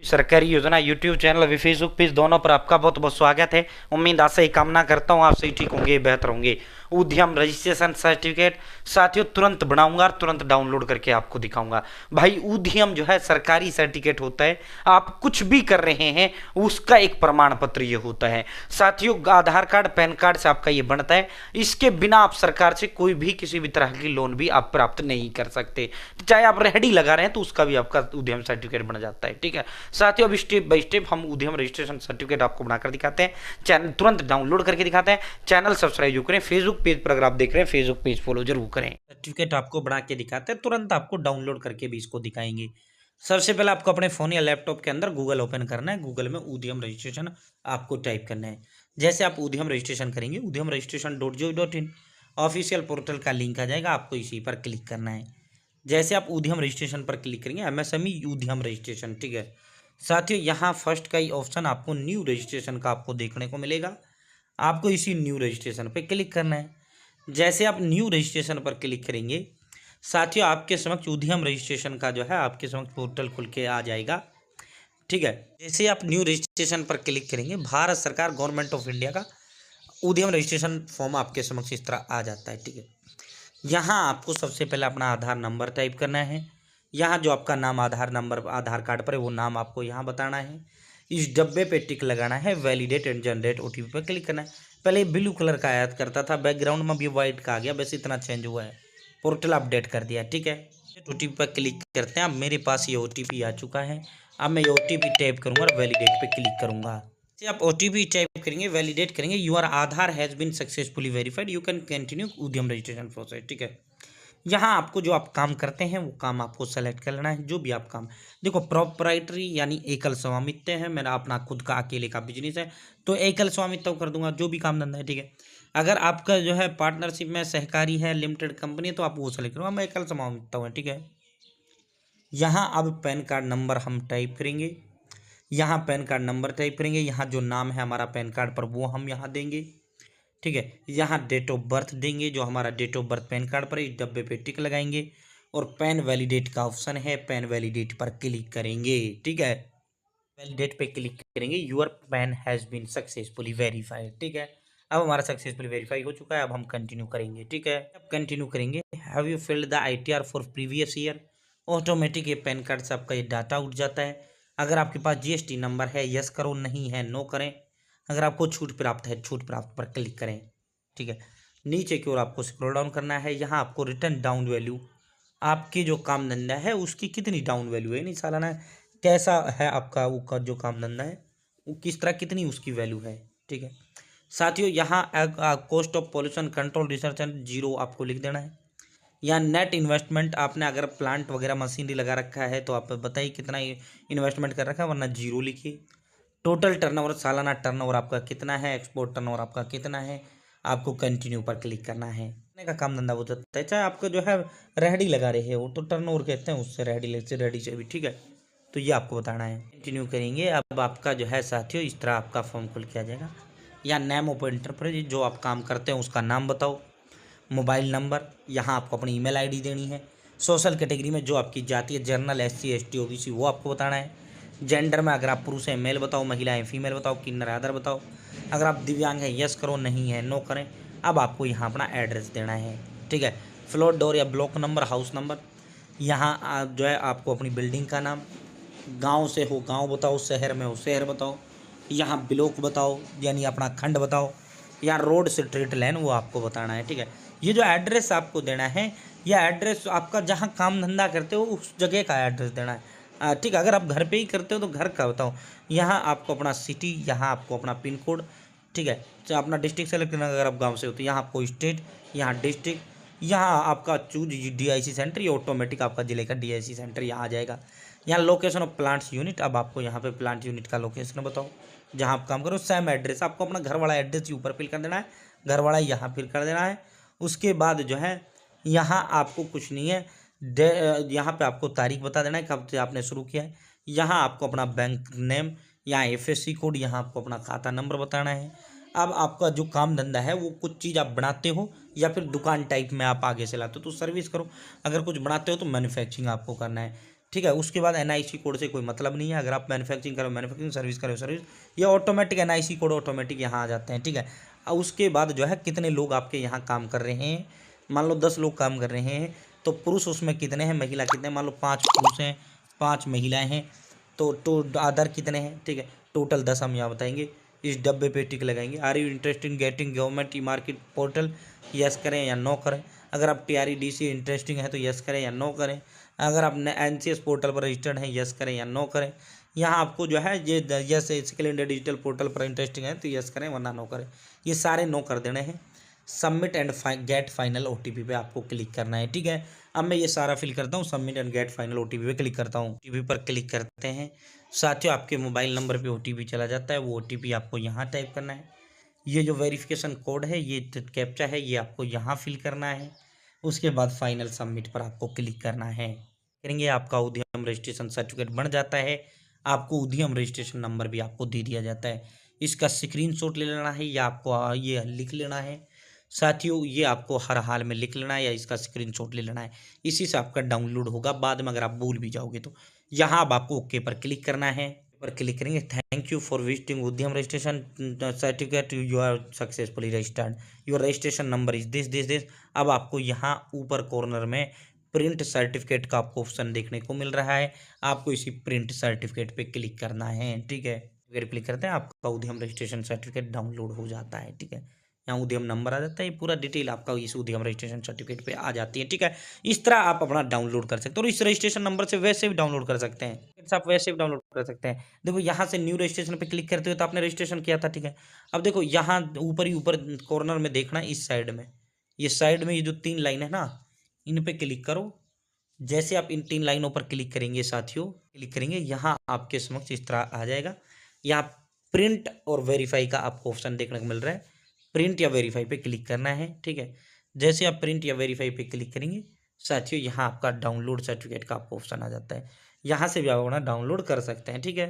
सरकारी योजना YouTube channel व फेसबुक पेज दोनों पर आपका बहुत बहुत स्वागत है। उम्मीद आशा ही कामना करता हूँ आप सही ठीक होंगे, बेहतर होंगे। उद्यम रजिस्ट्रेशन सर्टिफिकेट साथियों तुरंत बनाऊंगा और तुरंत डाउनलोड करके आपको दिखाऊंगा। भाई उद्यम जो है सरकारी सर्टिफिकेट होता है, आप कुछ भी कर रहे हैं उसका एक प्रमाण पत्र ये होता है। साथियों आधार कार्ड पैन कार्ड से आपका ये बनता है, इसके बिना आप सरकार से कोई भी किसी भी तरह की लोन भी आप प्राप्त नहीं कर सकते। चाहे आप रेहड़ी लगा रहे हैं तो उसका भी आपका उद्यम सर्टिफिकेट बन जाता है। ठीक है साथियों, अब स्टेप बाय स्टेप हम उद्यम रजिस्ट्रेशन सर्टिफिकेट आपको बनाकर दिखाते हैं, चैनल तुरंत डाउनलोड करके दिखाते हैं। चैनल सब्सक्राइब जो करें, फेसबुक पेज पर अगर आप देख रहे हैं फेसबुक पेज फॉलो जरूर करें। सर्टिफिकेट आपको बना के दिखाते हैं, तुरंत आपको डाउनलोड करके भी इसको दिखाएंगे। सबसे पहले आपको अपने फोन या लैपटॉप के अंदर गूगल ओपन करना है। गूगल में उद्यम रजिस्ट्रेशन आपको टाइप करना है। जैसे आप उद्यम रजिस्ट्रेशन करेंगे उद्यम रजिस्ट्रेशन.gov.in ऑफिशियल पोर्टल का लिंक आ जाएगा, आपको इसी पर क्लिक करना है। जैसे आप उद्यम रजिस्ट्रेशन पर क्लिक करेंगे एमएसएमई उद्यम रजिस्ट्रेशन, ठीक है साथियों, यहाँ फर्स्ट का ही ऑप्शन आपको न्यू रजिस्ट्रेशन का आपको देखने को मिलेगा। आपको इसी न्यू रजिस्ट्रेशन पर क्लिक करना है। जैसे आप न्यू रजिस्ट्रेशन पर क्लिक करेंगे साथियों आपके समक्ष उद्यम रजिस्ट्रेशन का जो है आपके समक्ष पोर्टल खुल के आ जाएगा। ठीक है, जैसे आप न्यू रजिस्ट्रेशन पर क्लिक करेंगे भारत सरकार गवर्नमेंट ऑफ इंडिया का उद्यम रजिस्ट्रेशन फॉर्म आपके समक्ष इस तरह आ जाता है। ठीक है, यहाँ आपको सबसे पहले अपना आधार नंबर टाइप करना है। यहाँ जो आपका नाम आधार नंबर आधार कार्ड पर है वो नाम आपको यहाँ बताना है। इस डब्बे पे टिक लगाना है, वैलिडेट एंड जनरेट ओटीपी पर क्लिक करना है। पहले ब्लू कलर का आया करता था, बैकग्राउंड में भी वाइट का आ गया, बस इतना चेंज हुआ है, पोर्टल अपडेट कर दिया। ठीक है, ओटीपी पर क्लिक करते हैं। अब मेरे पास ये ओटीपी आ चुका है। अब मैं ये ओटीपी टाइप करूँगा और वैलिडेट पे क्लिक करूँगा। जैसे आप ओटीपी टाइप करेंगे वैलिडेट करेंगे, your Aadhaar has been successfully verified, you can continue Udyam registration process. ठीक है, यहाँ आपको जो आप काम करते हैं वो काम आपको सेलेक्ट कर लेना है। जो भी आप काम देखो, प्रोप्राइटरी यानी एकल स्वामित्व है, मेरा अपना खुद का अकेले का बिजनेस है तो एकल स्वामित्व कर दूंगा, जो भी काम धंधा है। ठीक है, अगर आपका जो है पार्टनरशिप में सहकारी है, लिमिटेड कंपनी, तो आप वो सेलेक्ट करूँगा, मैं एकल स्वामित्व है। ठीक है, यहाँ अब पैन कार्ड नंबर हम टाइप करेंगे। यहाँ पैन कार्ड नंबर टाइप करेंगे, यहाँ जो नाम है हमारा पैन कार्ड पर वो हम यहाँ देंगे। ठीक है, यहाँ डेट ऑफ बर्थ देंगे, जो हमारा date of birth PAN card पर इस डब्बे पे टिक लगाएंगे और पैन वैलिडेट का ऑप्शन है, पैन वैलिडेट पर क्लिक करेंगे। ठीक है, वैलिडेट पे क्लिक करेंगे, your PAN has been successfully verified. ठीक है, अब हमारा सक्सेसफुली वेरीफाई हो चुका है। अब हम कंटिन्यू करेंगे। ठीक है, अब कंटिन्यू करेंगे। Have you filled the ITR for previous year, automatic ये पैन कार्ड से आपका ये डाटा उठ जाता है। अगर आपके पास जीएसटी नंबर है यस करो, नहीं है नो करें। अगर आपको छूट प्राप्त है छूट प्राप्त पर क्लिक करें। ठीक है, नीचे की ओर आपको स्क्रॉल डाउन करना है। यहाँ आपको रिटर्न डाउन वैल्यू, आपकी जो काम धंधा है उसकी कितनी डाउन वैल्यू है, नहीं सालाना कैसा है आपका वो जो काम धंधा है वो किस तरह कितनी उसकी वैल्यू है। ठीक है साथियों, यहाँ cost of pollution control research and zero आपको लिख देना है। या नेट इन्वेस्टमेंट, आपने अगर प्लांट वगैरह मशीनरी लगा रखा है तो आप बताइए कितना इन्वेस्टमेंट कर रखा है, वरना जीरो लिखिए। टोटल टर्नओवर, सालाना टर्नओवर आपका कितना है, एक्सपोर्ट टर्नओवर आपका कितना है, आपको कंटिन्यू पर क्लिक करना है। का काम धंधा हो जाता है, चाहे आपका जो है रेहड़ी लगा रहे हो तो टर्नओवर कहते हैं उससे, रेहड़ी से भी। ठीक है, तो ये आपको बताना है। कंटिन्यू करेंगे। अब आपका जो है साथियों इस तरह आपका फॉर्म खुल के आ जाएगा। या नेम ऑफ एंटरप्राइज, जो आप काम करते हैं उसका नाम बताओ, मोबाइल नंबर, यहाँ आपको अपनी ईमेल आईडी देनी है। सोशल कैटेगरी में जो आपकी जाति है, जनरल, एससी, एसटी, ओबीसी, वो आपको बताना है। जेंडर में अगर आप पुरुष हैं मेल बताओ, महिला हैं फीमेल बताओ, किन्नर अदर बताओ। अगर आप दिव्यांग हैं यस करो, नहीं है नो करें। अब आपको यहाँ अपना एड्रेस देना है। ठीक है, फ्लोर डोर या ब्लॉक नंबर, हाउस नंबर, यहाँ आप जो है आपको अपनी बिल्डिंग का नाम, गांव से हो गांव बताओ, शहर में हो शहर बताओ, यहाँ ब्लॉक बताओ यानी अपना खंड बताओ, या रोड स्ट्रीट लाइन वो आपको बताना है। ठीक है, ये जो एड्रेस आपको देना है, यह एड्रेस आपका जहाँ काम धंधा करते हो उस जगह का एड्रेस देना है। ठीक है, अगर आप घर पे ही करते हो तो घर का बताओ। यहाँ आपको अपना सिटी, यहाँ आपको अपना पिन कोड। ठीक है, तो अपना डिस्ट्रिक्ट सेलेक्ट करना, अगर आप गांव से हो तो यहाँ आपको स्टेट, यहाँ डिस्ट्रिक्ट, यहाँ आपका चूज डीआईसी सेंटर, ये ऑटोमेटिक आपका जिले का डीआईसी सेंटर यहाँ आ जाएगा। यहाँ लोकेशन ऑफ प्लांट्स यूनिट, अब आपको यहाँ पे प्लांट यूनिट का लोकेशन बताओ जहाँ आप काम करो। सेम एड्रेस, आपको अपना घर वाला एड्रेस ही ऊपर फिल कर देना है, घर वाला यहाँ फिल कर देना है। उसके बाद जो है यहाँ आपको कुछ नहीं है, यहाँ पे आपको तारीख बता देना है कब से आपने शुरू किया है। यहाँ आपको अपना बैंक नेम, यहाँ एफएससी कोड, यहाँ आपको अपना खाता नंबर बताना है। अब आपका जो काम धंधा है वो कुछ चीज़ आप बनाते हो या फिर दुकान टाइप में आप आगे से लाते हो तो सर्विस करो। अगर कुछ बनाते हो तो मैन्युफैक्चरिंग आपको करना है। ठीक है। उसके बाद एनआईसी कोड से कोई मतलब नहीं है, अगर आप मैन्युफैक्चरिंग करो मैन्युफैक्चरिंग, सर्विस करो सर्विस, ये ऑटोमेटिक एनआईसी कोड ऑटोमेटिक यहाँ आ जाते हैं। ठीक है। उसके बाद जो है कितने लोग आपके यहाँ काम कर रहे हैं, मान लो 10 लोग काम कर रहे हैं, तो पुरुष उसमें कितने हैं, महिला कितने हैं, मान लो 5 पुरुष हैं 5 महिलाएं हैं, तो आदर कितने हैं। ठीक है, टोटल 10 हम यहाँ बताएंगे। इस डब्बे पे टिक लगाएंगे। Are you interested in getting government e market portal, yes करें या नो करें। अगर आप TREDC इंटरेस्टिंग है तो यस करें या नो करें। अगर आप NCS पोर्टल पर रजिस्टर्ड हैं, यस करें या नो करें। यहाँ आपको जो है ये yes skill India digital portal पर इंटरेस्टिंग है तो यस करें वरना नो करें। ये सारे नो कर देने हैं। Submit and get final OTP पे आपको क्लिक करना है। ठीक है, अब मैं ये सारा फिल करता हूँ, submit and get final OTP पे क्लिक करता हूँ। OTP पर क्लिक करते हैं, साथियों आपके मोबाइल नंबर पे OTP चला जाता है। वो OTP आपको यहाँ टाइप करना है। ये जो वेरिफिकेशन कोड है, ये कैप्चा है, ये आपको यहाँ फिल करना है। उसके बाद फाइनल सबमिट पर आपको क्लिक करना है। करेंगे आपका उद्यम रजिस्ट्रेशन सर्टिफिकेट बन जाता है। आपको उद्यम रजिस्ट्रेशन नंबर भी आपको दे दिया जाता है। इसका स्क्रीनशॉट ले लेना है या आपको ये लिख लेना है। साथियों ये आपको हर हाल में लिख लेना है या इसका स्क्रीनशॉट ले लेना है, इसी से आपका डाउनलोड होगा। बाद में अगर आप भूल भी जाओगे तो यहाँ अब आपको ओके पर क्लिक करना है। पर क्लिक करेंगे, thank you for visiting Udyam registration certificate, you are successfully registered, your registration number is this. अब आपको यहाँ ऊपर कॉर्नर में प्रिंट सर्टिफिकेट का आपको ऑप्शन देखने को मिल रहा है। आपको इसी प्रिंट सर्टिफिकेट पे क्लिक करना है। ठीक है, अगर क्लिक करते हैं आपका उद्यम रजिस्ट्रेशन सर्टिफिकेट डाउनलोड हो जाता है। ठीक है, यहाँ उद्यम नंबर आ जाता है, पूरा डिटेल आपका इस उद्यम रजिस्ट्रेशन सर्टिफिकेट पे आ जाती है। ठीक है, इस तरह आप अपना डाउनलोड कर सकते हो। और इस रजिस्ट्रेशन नंबर से वैसे भी डाउनलोड कर सकते हैं, आप वैसे भी डाउनलोड कर सकते हैं। देखो यहाँ से न्यू रजिस्ट्रेशन पे क्लिक करते हो तो आपने रजिस्ट्रेशन किया था। ठीक है, अब देखो यहाँ ऊपर ही ऊपर कॉर्नर में देखना, इस साइड में, ये साइड में ये जो 3 लाइन है ना, इन पे क्लिक करो। जैसे आप इन 3 लाइनों पर क्लिक करेंगे साथियों, क्लिक करेंगे, यहाँ आपके समक्ष इस तरह आ जाएगा। यहाँ प्रिंट और वेरीफाई का आपको ऑप्शन देखने को मिल रहा है। प्रिंट या वेरीफाई पे क्लिक करना है। ठीक है, जैसे आप प्रिंट या वेरीफाई पे क्लिक करेंगे साथियों, यहाँ आपका डाउनलोड सर्टिफिकेट का आपको ऑप्शन आ जाता है। यहाँ से भी आप अपना डाउनलोड कर सकते हैं। ठीक है।